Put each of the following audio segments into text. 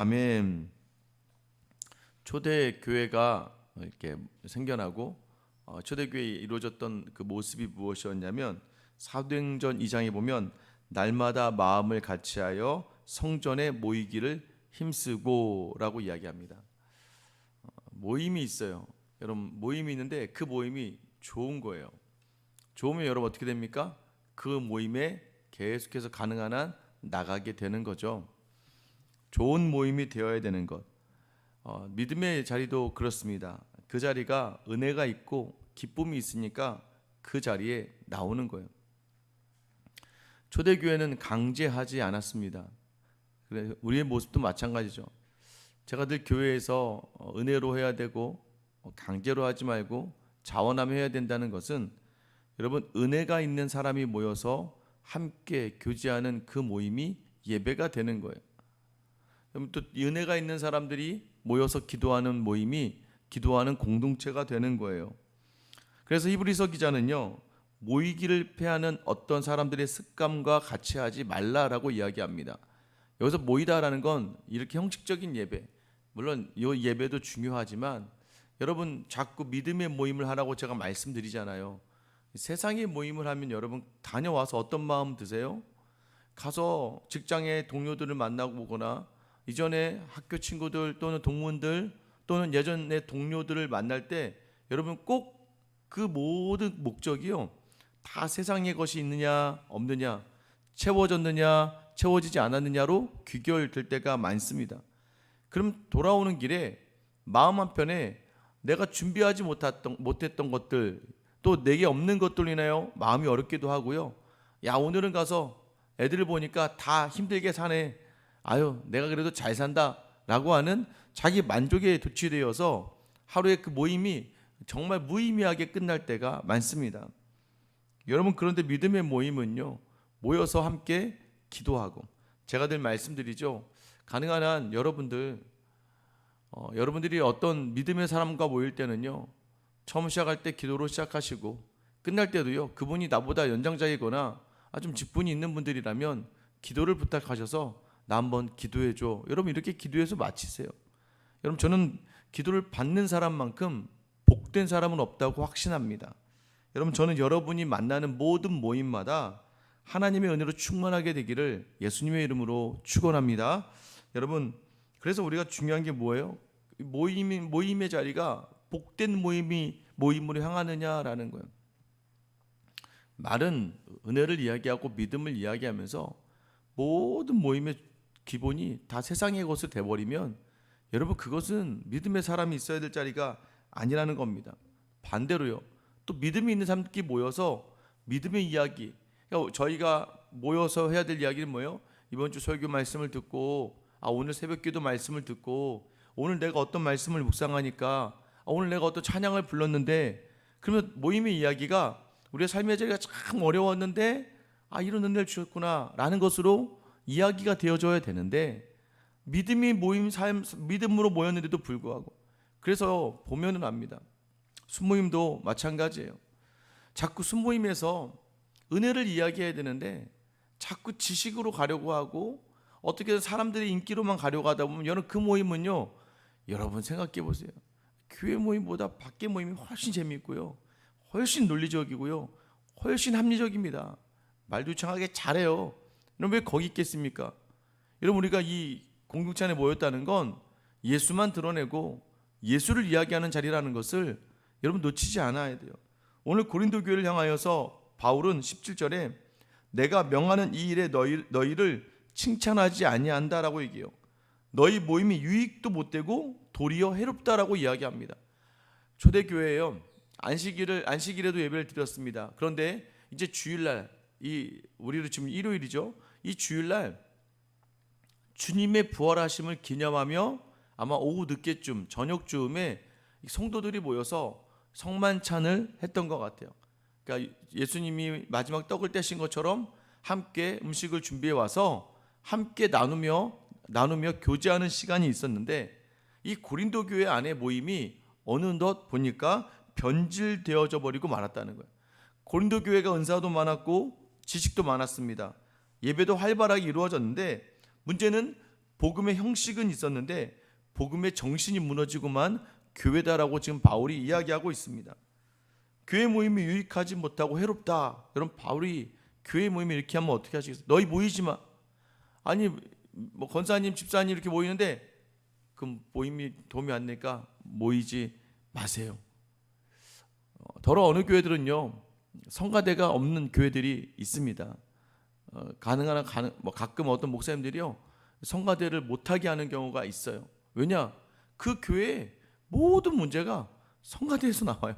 아멘. 초대교회가 이렇게 생겨나고 초대교회에 이루어졌던 그 모습이 무엇이었냐면, 사도행전 2장에 보면 날마다 마음을 같이하여 성전에 모이기를 힘쓰고 라고 이야기합니다. 모임이 있어요. 여러분, 모임이 있는데 그 모임이 좋은 거예요. 좋으면 여러분 어떻게 됩니까? 그 모임에 계속해서 가능한 한 나가게 되는 거죠. 좋은 모임이 되어야 되는 것. 믿음의 자리도 그렇습니다. 그 자리가 은혜가 있고 기쁨이 있으니까 그 자리에 나오는 거예요. 초대교회는 강제하지 않았습니다. 그래, 우리의 모습도 마찬가지죠. 제가 늘 교회에서 은혜로 해야 되고 강제로 하지 말고 자원하며 해야 된다는 것은, 여러분, 은혜가 있는 사람이 모여서 함께 교제하는 그 모임이 예배가 되는 거예요. 또 은혜가 있는 사람들이 모여서 기도하는 모임이 기도하는 공동체가 되는 거예요. 그래서 히브리서 기자는요, 모이기를 패하는 어떤 사람들의 습관과 같이 하지 말라라고 이야기합니다. 여기서 모이다라는 건 이렇게 형식적인 예배, 물론 이 예배도 중요하지만, 여러분 자꾸 믿음의 모임을 하라고 제가 말씀드리잖아요. 세상의 모임을 하면 여러분 다녀와서 어떤 마음 드세요? 가서 직장의 동료들을 만나고 오거나 이전에 학교 친구들 또는 동문들 또는 예전의 동료들을 만날 때 여러분 꼭 그 모든 목적이요, 다 세상의 것이 있느냐 없느냐, 채워졌느냐 채워지지 않았느냐로 귀결될 때가 많습니다. 그럼 돌아오는 길에 마음 한편에 내가 준비하지 못했던 것들, 또 내게 없는 것들로 인하여 마음이 어렵기도 하고요. 야, 오늘은 가서 애들을 보니까 다 힘들게 사네, 아유 내가 그래도 잘 산다 라고 하는 자기 만족에 도취되어서 하루의 그 모임이 정말 무의미하게 끝날 때가 많습니다. 여러분, 그런데 믿음의 모임은요, 모여서 함께 기도하고, 제가 늘 말씀드리죠, 가능한 한 여러분들이 어떤 믿음의 사람과 모일 때는요, 처음 시작할 때 기도로 시작하시고 끝날 때도요, 그분이 나보다 연장자이거나 좀 직분이 있는 분들이라면 기도를 부탁하셔서 나 한번 기도해줘, 여러분 이렇게 기도해서 마치세요. 여러분, 저는 기도를 받는 사람만큼 복된 사람은 없다고 확신합니다. 여러분, 저는 여러분이 만나는 모든 모임마다 하나님의 은혜로 충만하게 되기를 예수님의 이름으로 축원합니다. 여러분, 그래서 우리가 중요한 게 뭐예요? 모임의 자리가 복된 모임으로 향하느냐라는 거예요. 말은 은혜를 이야기하고 믿음을 이야기하면서 모든 모임의 기본이 다 세상의 것을 돼버리면, 여러분 그것은 믿음의 사람이 있어야 될 자리가 아니라는 겁니다. 반대로요, 또 믿음이 있는 사람들끼리 모여서 믿음의 이야기, 그러니까 저희가 모여서 해야 될 이야기는 뭐예요? 이번 주 설교 말씀을 듣고, 오늘 새벽기도 말씀을 듣고, 오늘 내가 어떤 말씀을 묵상하니까, 오늘 내가 어떤 찬양을 불렀는데, 그러면 모임의 이야기가 우리의 삶의 자리가 참 어려웠는데 이런 은혜를 주셨구나 라는 것으로 이야기가 되어져야 되는데, 믿음으로 모였는데도 불구하고, 그래서 보면은 압니다. 순모임도 마찬가지예요. 자꾸 순모임에서 은혜를 이야기해야 되는데 자꾸 지식으로 가려고 하고 어떻게든 사람들의 인기로만 가려고 하다 보면, 여러분 그 모임은요, 여러분 생각해 보세요. 교회 모임보다 밖에 모임이 훨씬 재미있고요, 훨씬 논리적이고요, 훨씬 합리적입니다. 말도 이상하게 잘해요. 여러분 왜 거기 있겠습니까? 여러분, 우리가 이 공동체 안에 모였다는 건 예수만 드러내고 예수를 이야기하는 자리라는 것을 여러분 놓치지 않아야 돼요. 오늘 고린도 교회를 향하여서 바울은 17절에 내가 명하는 이 일에 너희를 칭찬하지 아니한다라고 얘기해요. 너희 모임이 유익도 못되고 도리어 해롭다라고 이야기합니다. 초대교회에요, 안식일에도 예배를 드렸습니다. 그런데 이제 주일날, 우리로 지금 일요일이죠, 이 주일날 주님의 부활하심을 기념하며 아마 오후 늦게쯤 저녁쯤에 성도들이 모여서 성만찬을 했던 것 같아요. 그러니까 예수님이 마지막 떡을 떼신 것처럼 함께 음식을 준비해 와서 함께 나누며 교제하는 시간이 있었는데, 이 고린도 교회 안에 모임이 어느덧 보니까 변질되어져 버리고 말았다는 거예요. 고린도 교회가 은사도 많았고 지식도 많았습니다. 예배도 활발하게 이루어졌는데, 문제는 복음의 형식은 있었는데 복음의 정신이 무너지고만 교회다라고 지금 바울이 이야기하고 있습니다. 교회 모임이 유익하지 못하고 해롭다. 여러분, 바울이 교회 모임을 이렇게 하면 어떻게 하시겠어요? 너희 모이지 마. 아니 뭐 권사님 집사님 이렇게 모이는데 그 모임이 도움이 안 되니까 모이지 마세요. 더러 어느 교회들은요 성가대가 없는 교회들이 있습니다. 가끔 어떤 목사님들이요 성가대를 못하게 하는 경우가 있어요. 왜냐? 그 교회의 모든 문제가 성가대에서 나와요.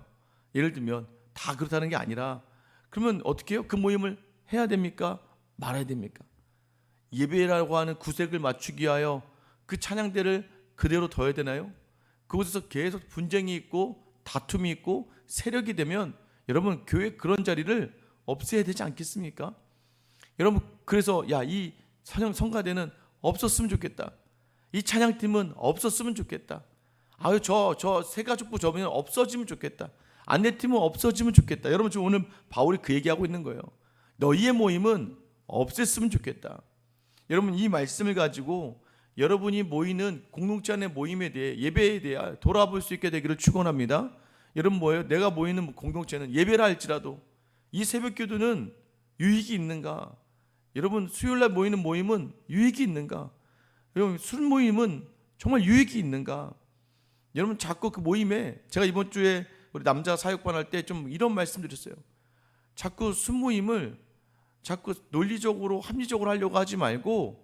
예를 들면 다 그렇다는 게 아니라 그러면 어떻게 해요? 그 모임을 해야 됩니까? 말아야 됩니까? 예배라고 하는 구색을 맞추기 위하여 그 찬양대를 그대로 둬야 되나요? 그곳에서 계속 분쟁이 있고 다툼이 있고 세력이 되면 여러분 교회 그런 자리를 없애야 되지 않겠습니까? 여러분 그래서 이 성가대는 없었으면 좋겠다. 이 찬양팀은 없었으면 좋겠다. 아유 저 새가족부 저번에 없어지면 좋겠다. 안내팀은 없어지면 좋겠다. 여러분 지금 오늘 바울이 그 얘기하고 있는 거예요. 너희의 모임은 없앴으면 좋겠다. 여러분 이 말씀을 가지고 여러분이 모이는 공동체 안의 모임에 대해 예배에 대해 돌아볼 수 있게 되기를 축원합니다. 여러분 뭐예요? 내가 모이는 공동체는 예배라 할지라도 이 새벽기도는 유익이 있는가? 여러분 수요일날 모이는 모임은 유익이 있는가? 여러분 술 모임은 정말 유익이 있는가? 여러분 자꾸 그 모임에 제가 이번 주에 우리 남자 사역반 할 때 좀 이런 말씀 드렸어요. 자꾸 술 모임을 자꾸 논리적으로 합리적으로 하려고 하지 말고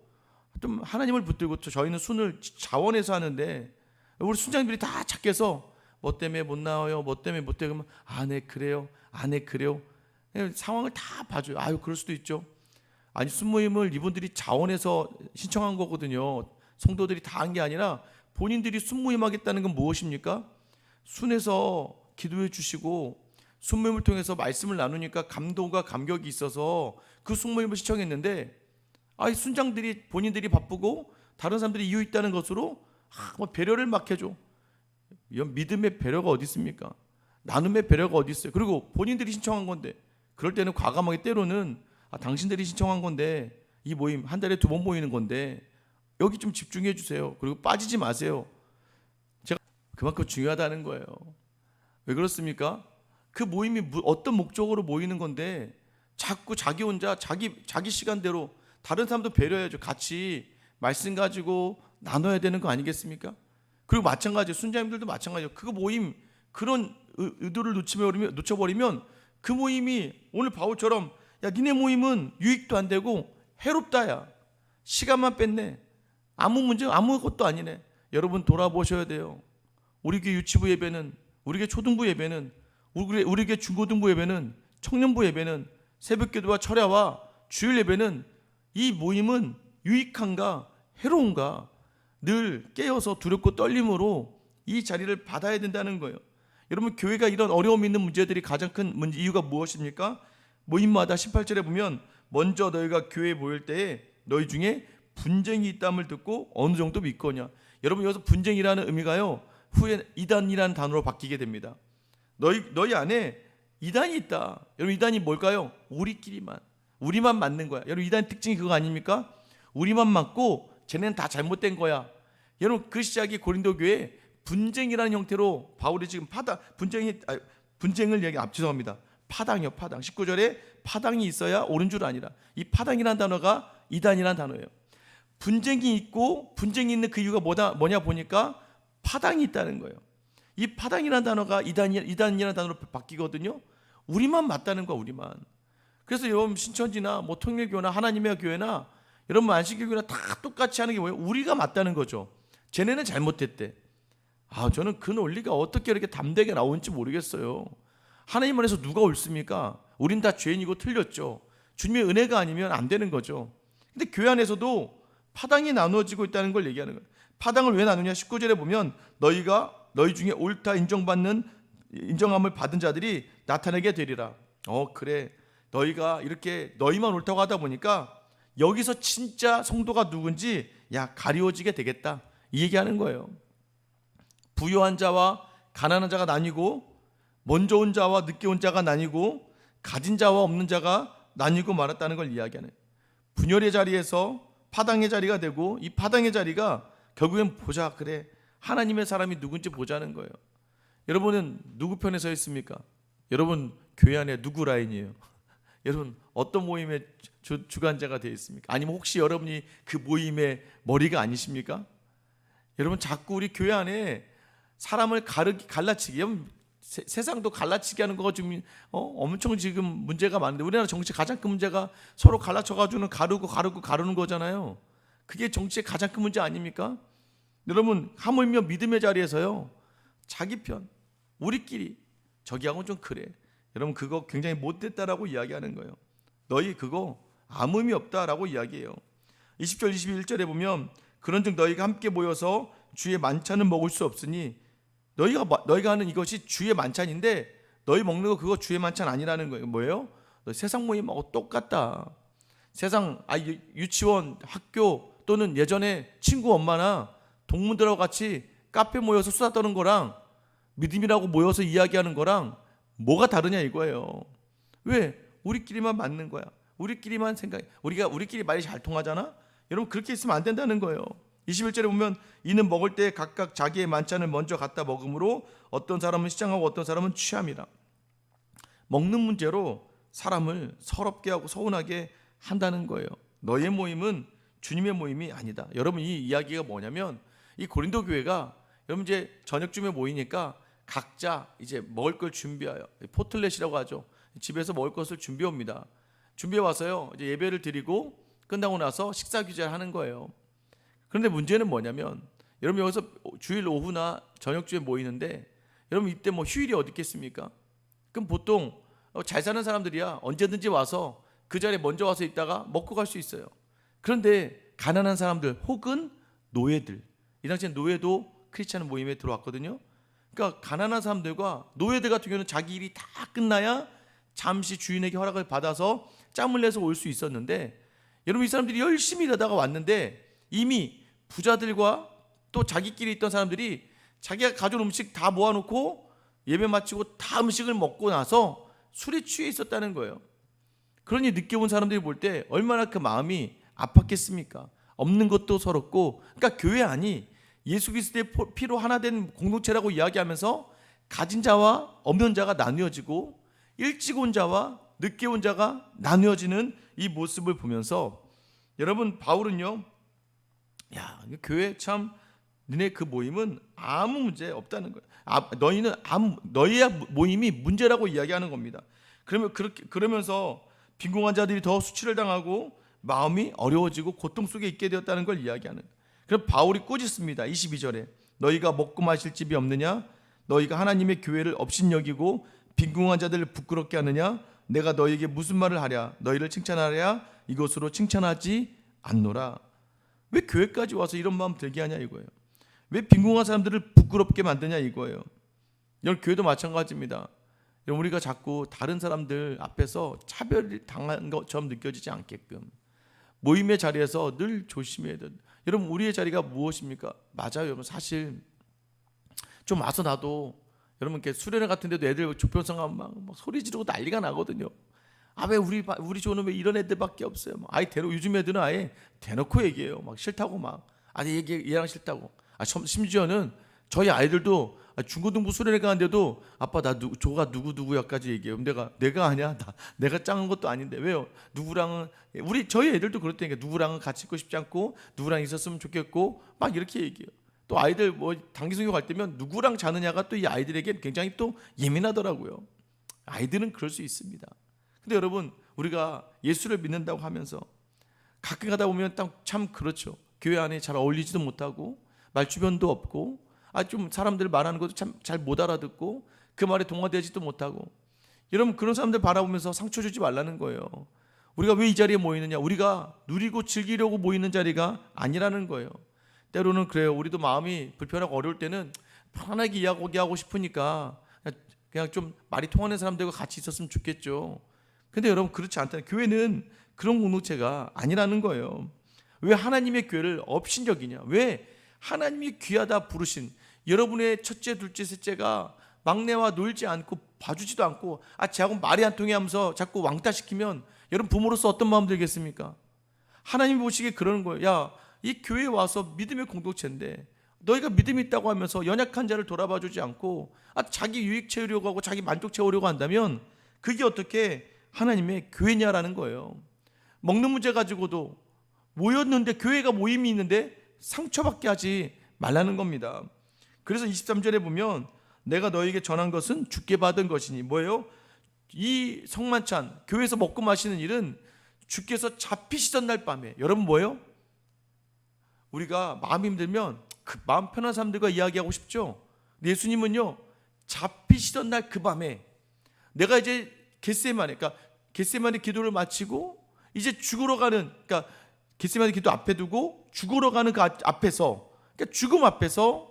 좀 하나님을 붙들고 저희는 순을 자원해서 하는데 우리 순장님들이 다 착해서 뭐 때문에 못 나와요, 뭐 때문에 못 되면 네 그래요, 네 그래요. 상황을 다 봐줘요. 아유 그럴 수도 있죠. 아니 순모임을 이분들이 자원해서 신청한 거거든요. 성도들이 다 한 게 아니라 본인들이 순모임 하겠다는 건 무엇입니까? 순에서 기도해 주시고 순모임을 통해서 말씀을 나누니까 감동과 감격이 있어서 그 순모임을 신청했는데 순장들이 본인들이 바쁘고 다른 사람들이 이유 있다는 것으로 배려를 막 해줘. 이런 믿음의 배려가 어디 있습니까? 나눔의 배려가 어디 있어요? 그리고 본인들이 신청한 건데 그럴 때는 과감하게 때로는 당신들이 신청한 건데 이 모임 한 달에 2번 모이는 건데 여기 좀 집중해 주세요. 그리고 빠지지 마세요. 제가 그만큼 중요하다는 거예요. 왜 그렇습니까? 그 모임이 어떤 목적으로 모이는 건데 자꾸 자기 혼자 자기 시간대로 다른 사람도 배려해야죠. 같이 말씀 가지고 나눠야 되는 거 아니겠습니까? 그리고 마찬가지예요. 순자님들도 마찬가지예요. 그 모임 그런 의도를 놓쳐버리면 그 모임이 오늘 바울처럼 니네 모임은 유익도 안 되고 해롭다야. 시간만 뺐네. 아무 문제 아무것도 아니네. 여러분 돌아보셔야 돼요. 우리 교회 유치부 예배는, 우리 교회 초등부 예배는, 우리 교회 중고등부 예배는, 청년부 예배는, 새벽기도와 철야와 주일 예배는 이 모임은 유익한가 해로운가 늘 깨어서 두렵고 떨림으로 이 자리를 받아야 된다는 거예요. 여러분 교회가 이런 어려움이 있는 문제들이 가장 큰 이유가 무엇입니까? 모임마다 18절에 보면 먼저 너희가 교회에 모일 때에 너희 중에 분쟁이 있다함을 듣고 어느 정도 믿거냐. 여러분 여기서 분쟁이라는 의미가요 후에 이단이라는 단어로 바뀌게 됩니다. 너희 안에 이단이 있다. 여러분 이단이 뭘까요? 우리만 맞는 거야. 여러분 이단 특징이 그거 아닙니까? 우리만 맞고 쟤네는 다 잘못된 거야. 여러분 그 시작이 고린도 교회에 분쟁이라는 형태로 바울이 지금 분쟁을 얘기 죄송합니다. 파당이요. 파당. 19절에 파당이 있어야 옳은 줄 아니라. 이 파당이라는 단어가 이단이라는 단어예요. 분쟁이 있고 분쟁이 있는 그 이유가 뭐냐 보니까 파당이 있다는 거예요. 이 파당이라는 단어가 이단이라는 단어로 바뀌거든요. 우리만 맞다는 거야. 우리만. 그래서 여러분 신천지나 뭐 통일교나 하나님의 교회나 여러분 안식교회나 다 똑같이 하는 게 뭐예요? 우리가 맞다는 거죠. 쟤네는 잘못했대. 저는 그 논리가 어떻게 이렇게 담대하게 나오는지 모르겠어요. 하나님 안에서 누가 옳습니까? 우린 다 죄인이고 틀렸죠. 주님의 은혜가 아니면 안 되는 거죠. 근데 교회 안에서도 파당이 나누어지고 있다는 걸 얘기하는 거예요. 파당을 왜 나누냐? 19절에 보면 너희 중에 옳다 인정함을 받은 자들이 나타나게 되리라. 그래. 너희가 이렇게 너희만 옳다고 하다 보니까 여기서 진짜 성도가 누군지 가리워지게 되겠다. 이 얘기하는 거예요. 부유한 자와 가난한 자가 나뉘고 먼저 온 자와 늦게 온 자가 나뉘고 가진 자와 없는 자가 나뉘고 말았다는 걸 이야기하는 분열의 자리에서 파당의 자리가 되고, 이 파당의 자리가 결국엔 보자, 그래, 하나님의 사람이 누군지 보자는 거예요. 여러분은 누구 편에 서 있습니까? 여러분 교회 안에 누구 라인이에요? 여러분 어떤 모임의 주관자가 되어 있습니까? 아니면 혹시 여러분이 그 모임의 머리가 아니십니까? 여러분 자꾸 우리 교회 안에 사람을 갈라치기, 세상도 갈라치기 하는 거가 지금 엄청 지금 문제가 많은데, 우리나라 정치 가장 큰 문제가 서로 갈라쳐가지고는 가르는 거잖아요. 그게 정치의 가장 큰 문제 아닙니까? 여러분 하물며 믿음의 자리에서요, 자기 편, 우리끼리 저기하고는 좀 그래, 여러분 그거 굉장히 못됐다라고 이야기하는 거예요. 너희 그거 아무 의미 없다라고 이야기해요. 20절 21절에 보면 그런즉 너희가 함께 모여서 주의 만찬을 먹을 수 없으니, 너희가 하는 이것이 주의 만찬인데 너희 먹는 거 그거 주의 만찬 아니라는 거예요. 뭐예요? 너 세상 모임하고 똑같다. 세상 유치원, 학교 또는 예전에 친구 엄마나 동문들하고 같이 카페 모여서 수다 떠는 거랑 믿음이라고 모여서 이야기하는 거랑 뭐가 다르냐 이거예요. 왜? 우리끼리만 맞는 거야. 우리끼리만 생각해. 우리끼리 말이 잘 통하잖아. 여러분 그렇게 있으면 안 된다는 거예요. 21절에 보면 이는 먹을 때 각각 자기의 만찬을 먼저 갖다 먹음으로 어떤 사람은 시장하고 어떤 사람은 취함이라. 먹는 문제로 사람을 서럽게 하고 서운하게 한다는 거예요. 너의 모임은 주님의 모임이 아니다. 여러분 이 이야기가 뭐냐면, 이 고린도 교회가 여러분 이제 저녁쯤에 모이니까 각자 이제 먹을 걸 준비해요. 포틀렛이라고 하죠. 집에서 먹을 것을 준비해 옵니다. 준비해 와서요, 이제 예배를 드리고 끝나고 나서 식사 규제를 하는 거예요. 그런데 문제는 뭐냐면, 여러분 여기서 주일 오후나 저녁쯤에 모이는데 여러분 이때 뭐 휴일이 어디 있겠습니까? 그럼 보통 잘 사는 사람들이야 언제든지 와서 그 자리에 먼저 와서 있다가 먹고 갈 수 있어요. 그런데 가난한 사람들 혹은 노예들, 이 당시에 노예도 크리스찬 모임에 들어왔거든요. 그러니까 가난한 사람들과 노예들 같은 경우는 자기 일이 다 끝나야 잠시 주인에게 허락을 받아서 짬을 내서 올 수 있었는데, 여러분 이 사람들이 열심히 일하다가 왔는데 이미 부자들과 또 자기끼리 있던 사람들이 자기가 가져온 음식 다 모아놓고 예배 마치고 다 음식을 먹고 나서 술에 취해 있었다는 거예요. 그러니 늦게 온 사람들이 볼 때 얼마나 그 마음이 아팠겠습니까? 없는 것도 서럽고. 그러니까 교회 안이 예수 그리스도의 피로 하나 된 공동체라고 이야기하면서 가진 자와 없는 자가 나뉘어지고 일찍 온 자와 늦게 온 자가 나뉘어지는 이 모습을 보면서, 여러분 바울은요, 야, 교회 참 너네 그 모임은 아무 문제 없다는 거예요. 너희의 모임이 문제라고 이야기하는 겁니다. 그러면서 빈궁한 자들이 더 수치를 당하고 마음이 어려워지고 고통 속에 있게 되었다는 걸 이야기하는. 그럼 바울이 꾸짖습니다. 22절에 너희가 먹고 마실 집이 없느냐? 너희가 하나님의 교회를 업신여기고 빈궁한 자들을 부끄럽게 하느냐? 내가 너희에게 무슨 말을 하랴? 너희를 칭찬하랴? 이것으로 칭찬하지 않노라. 왜 교회까지 와서 이런 마음 들게 하냐 이거예요. 왜 빈궁한 사람들을 부끄럽게 만드냐 이거예요. 여러분 교회도 마찬가지입니다. 여러분 우리가 자꾸 다른 사람들 앞에서 차별을 당한 것처럼 느껴지지 않게끔 모임의 자리에서 늘 조심해야 돼요. 여러분 우리의 자리가 무엇입니까? 맞아요. 여러분 사실 좀 와서 나도 여러분 이렇게 수련회 같은 데도 애들 조편성 막 소리 지르고 난리가 나거든요. 아 왜 우리 조는 왜 이런 애들밖에 없어요? 아예 요즘 애들은 아예 대놓고 얘기해요. 막 싫다고 막 얘랑 싫다고. 심지어는 저희 아이들도 중고등부 수련회 가는데도 아빠 나 조가 누구야까지 얘기해요. 내가 아니야. 내가 짱은 것도 아닌데 왜요? 누구랑은 저희 애들도 그렇다니까. 누구랑은 같이 있고 싶지 않고 누구랑 있었으면 좋겠고 막 이렇게 얘기해요. 또 아이들 뭐 단기 성교 갈 때면 누구랑 자느냐가 또 이 아이들에게 굉장히 또 예민하더라고요. 아이들은 그럴 수 있습니다. 근데 여러분 우리가 예수를 믿는다고 하면서 가끔 가다 보면 참 그렇죠. 교회 안에 잘 어울리지도 못하고 말주변도 없고 좀 사람들 말하는 것도 참 잘 못 알아듣고 그 말에 동화되지도 못하고. 여러분 그런 사람들 바라보면서 상처 주지 말라는 거예요. 우리가 왜 이 자리에 모이느냐? 우리가 누리고 즐기려고 모이는 자리가 아니라는 거예요. 때로는 그래요. 우리도 마음이 불편하고 어려울 때는 편하게 이야기하고 싶으니까 그냥 좀 말이 통하는 사람들과 같이 있었으면 좋겠죠. 근데 여러분 그렇지 않다는, 교회는 그런 공동체가 아니라는 거예요. 왜 하나님의 교회를 업신여기냐? 왜 하나님이 귀하다 부르신 여러분의 첫째, 둘째, 셋째가 막내와 놀지 않고 봐주지도 않고 쟤하고 말이 안 통해 하면서 자꾸 왕따시키면 여러분 부모로서 어떤 마음 들겠습니까? 하나님 보시기에 그러는 거예요. 야, 이 교회에 와서 믿음의 공동체인데 너희가 믿음이 있다고 하면서 연약한 자를 돌아봐 주지 않고 자기 유익 채우려고 하고 자기 만족 채우려고 한다면 그게 어떻게 하나님의 교회냐라는 거예요. 먹는 문제 가지고도 모였는데, 교회가 모임이 있는데 상처받게 하지 말라는 겁니다. 그래서 23절에 보면 내가 너에게 전한 것은 주께 받은 것이니, 뭐예요? 이 성만찬, 교회에서 먹고 마시는 일은 주께서 잡히시던 날 밤에, 여러분 뭐예요? 우리가 마음이 힘들면 그 마음 편한 사람들과 이야기하고 싶죠. 예수님은요, 잡히시던 날 그 밤에, 내가 이제 겟세마네, 그러니까 겟세마네 기도를 마치고 이제 죽으러 가는, 그러니까 겟세마네 기도 앞에 두고 죽으러 가는 그 앞에서, 그러니까 죽음 앞에서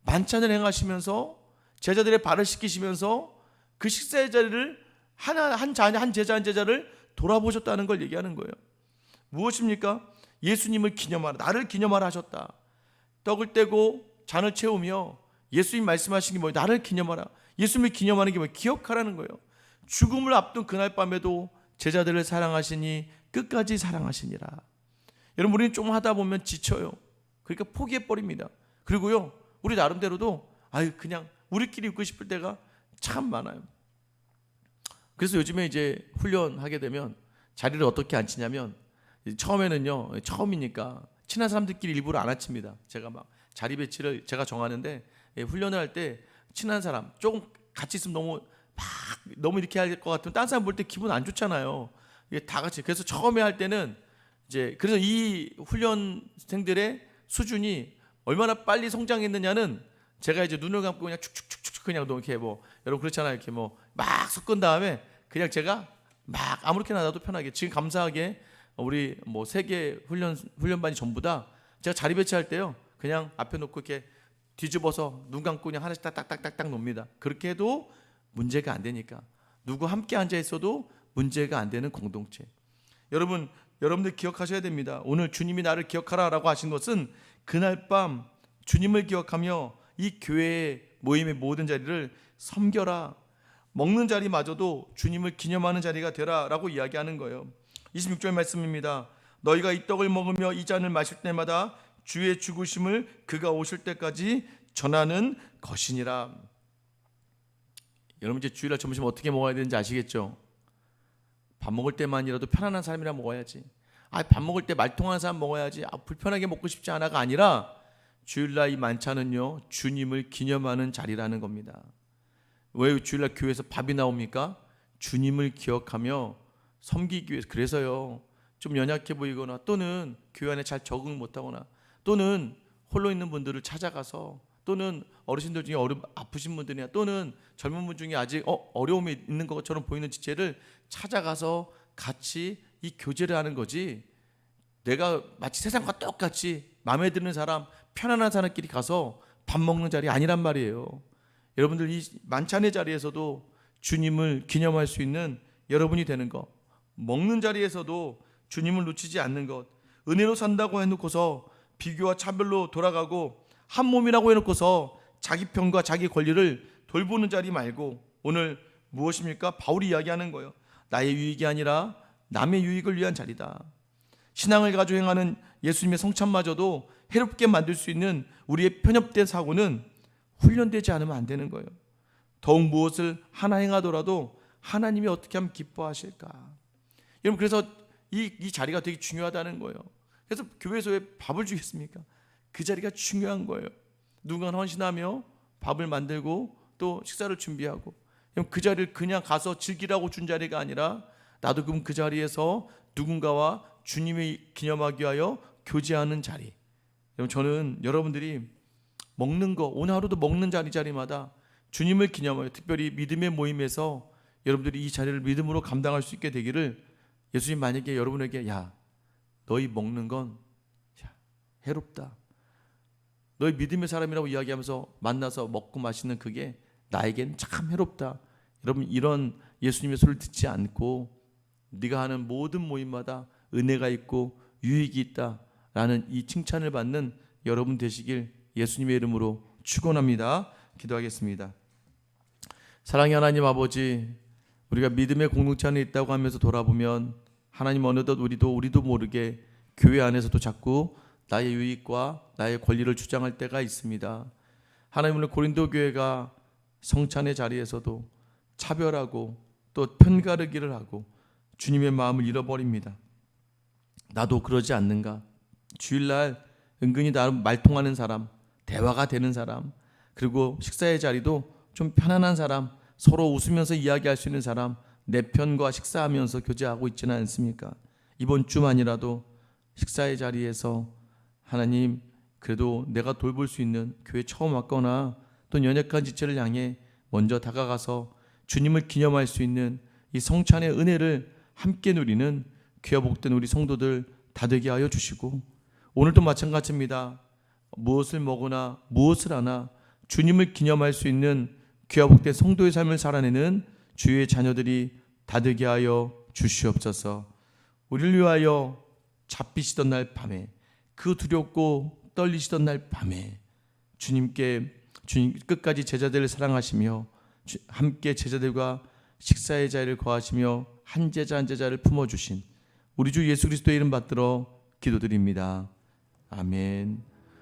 만찬을 행하시면서 제자들의 발을 씻기시면서 그 식사의 자리를 한 제자 한 제자를 돌아보셨다는 걸 얘기하는 거예요. 무엇입니까? 예수님을 기념하라, 나를 기념하라 하셨다. 떡을 떼고 잔을 채우며 예수님 말씀하신 게 뭐예요? 나를 기념하라. 예수님을 기념하는 게 뭐예요? 기억하라는 거예요. 죽음을 앞둔 그날 밤에도 제자들을 사랑하시니 끝까지 사랑하시니라. 여러분, 우리는 좀 하다 보면 지쳐요. 그러니까 포기해버립니다. 그리고요, 우리 나름대로도 그냥 우리끼리 있고 싶을 때가 참 많아요. 그래서 요즘에 이제 훈련하게 되면 자리를 어떻게 앉히냐면, 처음에는요, 처음이니까 친한 사람들끼리 일부러 안 앉힙니다. 제가 막 자리 배치를 제가 정하는데, 훈련을 할 때 친한 사람 조금 같이 있으면 너무 이렇게 할 것 같으면 딴 사람 볼 때 기분 안 좋잖아요. 이게 다 같이. 그래서 처음에 할 때는 이제, 그래서 이 훈련생들의 수준이 얼마나 빨리 성장했느냐는, 제가 이제 눈을 감고 그냥 축축축축 그냥 이렇게 여러분 그렇잖아요. 이렇게 막 섞은 다음에 그냥 제가 막 아무렇게나 놔도 편하게. 지금 감사하게 우리 세계 훈련반이 전부 다 제가 자리 배치할 때요, 그냥 앞에 놓고 이렇게 뒤집어서 눈 감고 그냥 하나씩 딱딱딱딱 놓습니다. 그렇게 해도 문제가 안 되니까. 누구 함께 앉아 있어도 문제가 안 되는 공동체. 여러분들 기억하셔야 됩니다. 오늘 주님이 나를 기억하라라고 하신 것은 그날 밤 주님을 기억하며 이 교회의 모임의 모든 자리를 섬겨라. 먹는 자리마저도 주님을 기념하는 자리가 되라라고 이야기하는 거예요. 26절 말씀입니다. 너희가 이 떡을 먹으며 이 잔을 마실 때마다 주의 죽으심을 그가 오실 때까지 전하는 것이니라. 여러분, 이제 주일날 점심 어떻게 먹어야 되는지 아시겠죠? 밥 먹을 때만이라도 편안한 사람이랑 먹어야지. 밥 먹을 때 말통하는 사람 먹어야지. 불편하게 먹고 싶지 않아가 아니라, 주일날 이 만찬은요, 주님을 기념하는 자리라는 겁니다. 왜 주일날 교회에서 밥이 나옵니까? 주님을 기억하며 섬기기 위해서. 그래서요, 좀 연약해 보이거나 또는 교회 안에 잘 적응 못하거나 또는 홀로 있는 분들을 찾아가서, 또는 어르신들 중에 아프신 분들이나 또는 젊은 분 중에 아직 어려움이 있는 것처럼 보이는 지체를 찾아가서 같이 이 교제를 하는 거지, 내가 마치 세상과 똑같이 마음에 드는 사람, 편안한 사람끼리 가서 밥 먹는 자리 아니란 말이에요. 여러분들, 이 만찬의 자리에서도 주님을 기념할 수 있는 여러분이 되는 것, 먹는 자리에서도 주님을 놓치지 않는 것, 은혜로 산다고 해놓고서 비교와 차별로 돌아가고 한 몸이라고 해놓고서 자기 편과 자기 권리를 돌보는 자리 말고, 오늘 무엇입니까? 바울이 이야기하는 거예요. 나의 유익이 아니라 남의 유익을 위한 자리다. 신앙을 가지고 행하는 예수님의 성찬마저도 해롭게 만들 수 있는 우리의 편협된 사고는 훈련되지 않으면 안 되는 거예요. 더욱 무엇을 하나 행하더라도 하나님이 어떻게 하면 기뻐하실까? 여러분, 그래서 이 자리가 되게 중요하다는 거예요. 그래서 교회에서 왜 밥을 주겠습니까? 그 자리가 중요한 거예요. 누군가 헌신하며 밥을 만들고 또 식사를 준비하고, 그 자리를 그냥 가서 즐기라고 준 자리가 아니라, 나도 그럼 그 자리에서 누군가와 주님을 기념하기 위하여 교제하는 자리. 저는 여러분들이 먹는 거, 오늘 하루도 먹는 자리마다 주님을 기념하여, 특별히 믿음의 모임에서 여러분들이 이 자리를 믿음으로 감당할 수 있게 되기를, 예수님 만약에 여러분에게 너희 먹는 건 해롭다, 너희 믿음의 사람이라고 이야기하면서 만나서 먹고 마시는 그게 나에겐 참 해롭다, 여러분, 이런 예수님의 소리를 듣지 않고 네가 하는 모든 모임마다 은혜가 있고 유익이 있다라는 이 칭찬을 받는 여러분 되시길 예수님의 이름으로 축원합니다. 기도하겠습니다. 사랑의 하나님 아버지, 우리가 믿음의 공동체 안에 있다고 하면서 돌아보면 하나님, 어느덧 우리도 모르게 교회 안에서도 자꾸 나의 유익과 나의 권리를 주장할 때가 있습니다. 하나님, 오늘 고린도 교회가 성찬의 자리에서도 차별하고 또 편가르기를 하고 주님의 마음을 잃어버립니다. 나도 그러지 않는가? 주일날 은근히 나를 말통하는 사람, 대화가 되는 사람, 그리고 식사의 자리도 좀 편안한 사람, 서로 웃으면서 이야기할 수 있는 사람, 내 편과 식사하면서 교제하고 있지는 않습니까? 이번 주만이라도 식사의 자리에서 하나님, 그래도 내가 돌볼 수 있는, 교회 처음 왔거나 또 연약한 지체를 향해 먼저 다가가서 주님을 기념할 수 있는 이 성찬의 은혜를 함께 누리는 귀하 복된 우리 성도들 다 되게 하여 주시고, 오늘도 마찬가지입니다. 무엇을 먹으나 무엇을 하나 주님을 기념할 수 있는 귀하 복된 성도의 삶을 살아내는 주의 자녀들이 다 되게 하여 주시옵소서. 우리를 위하여 잡히시던 날 밤에, 그 두렵고 떨리시던 날 밤에 주님 끝까지 제자들을 사랑하시며 함께 제자들과 식사의 자리를 거하시며 한 제자 한 제자를 품어주신 우리 주 예수 그리스도의 이름 받들어 기도드립니다. 아멘.